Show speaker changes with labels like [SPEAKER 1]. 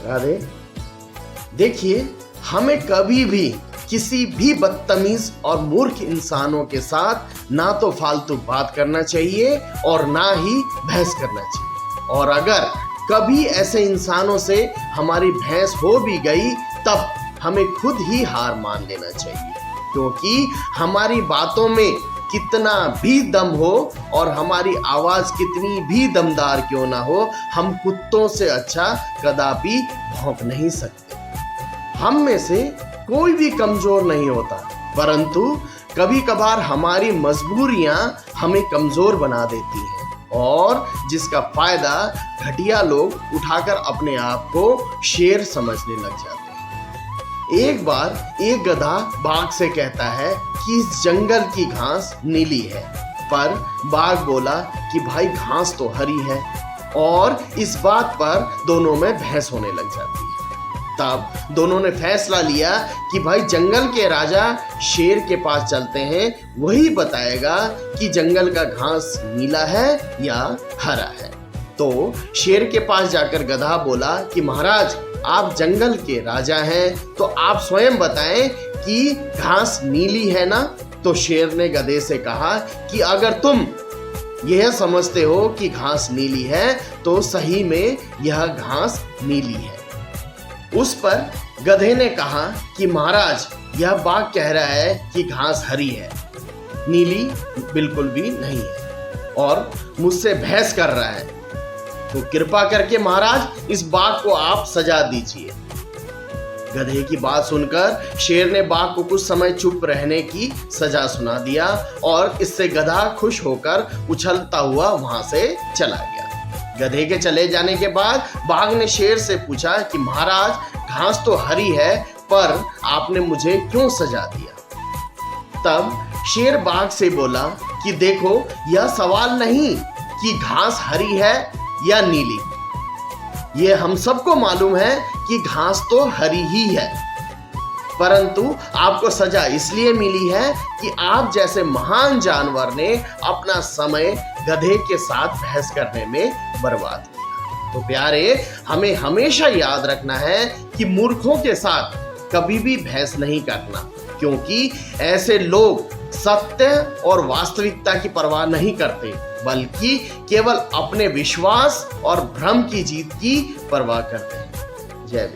[SPEAKER 1] राधे, देखिए, हमें कभी भी किसी भी बदतमीज और मूर्ख इंसानों के साथ ना तो फालतू बात करना चाहिए और ना ही बहस करना चाहिए। और अगर कभी ऐसे इंसानों से हमारी बहस हो भी गई तब हमें खुद ही हार मान लेना चाहिए, क्योंकि हमारी बातों में कितना भी दम हो और हमारी आवाज कितनी भी दमदार क्यों ना हो, हम कुत्तों से अच्छा कदापि भौंक नहीं सकते। हम में से कोई भी कमजोर नहीं होता, परंतु कभी कभार हमारी मजबूरियां हमें कमजोर बना देती हैं और जिसका फायदा घटिया लोग उठाकर अपने आप को शेर समझने लग जाते हैं। एक बार एक गधा बाघ से कहता है कि इस जंगल की घास नीली है, पर बाघ बोला कि भाई घास तो हरी है, और इस बात पर दोनों में बहस होने लग जाती है। तब दोनों ने फैसला लिया कि भाई जंगल के राजा शेर के पास चलते हैं, वही बताएगा कि जंगल का घास नीला है या हरा है। तो शेर के पास जाकर गधा बोला कि महाराज, आप जंगल के राजा हैं, तो आप स्वयं बताएं कि घास नीली है ना। तो शेर ने गधे से कहा कि अगर तुम यह समझते हो कि घास नीली है तो सही में यह घास नीली है। उस पर गधे ने कहा कि महाराज, यह बाघ कह रहा है कि घास हरी है, नीली बिल्कुल भी नहीं है, और मुझसे बहस कर रहा है, तो कृपा करके महाराज इस बाघ को आप सजा दीजिए। गधे की बात सुनकर शेर ने बाघ को कुछ समय चुप रहने की सजा सुना दिया और इससे गधा खुश होकर उछलता हुआ वहां से चला गया। गधे के चले जाने के बाद बाघ ने शेर से पूछा कि महाराज, घास तो हरी है, पर आपने मुझे क्यों सजा दिया? तब शेर बाघ से बोला कि देखो, यह सवाल नहीं कि घास हरी है या नीली, यह हम सबको मालूम है कि घास तो हरी ही है, परंतु आपको सजा इसलिए मिली है कि आप जैसे महान जानवर ने अपना समय गधे के साथ बहस करने में बर्बाद किया। तो प्यारे, हमें हमेशा याद रखना है कि मूर्खों के साथ कभी भी बहस नहीं करना, क्योंकि ऐसे लोग सत्य और वास्तविकता की परवाह नहीं करते, बल्कि केवल अपने विश्वास और भ्रम की जीत की परवाह करते हैं। जय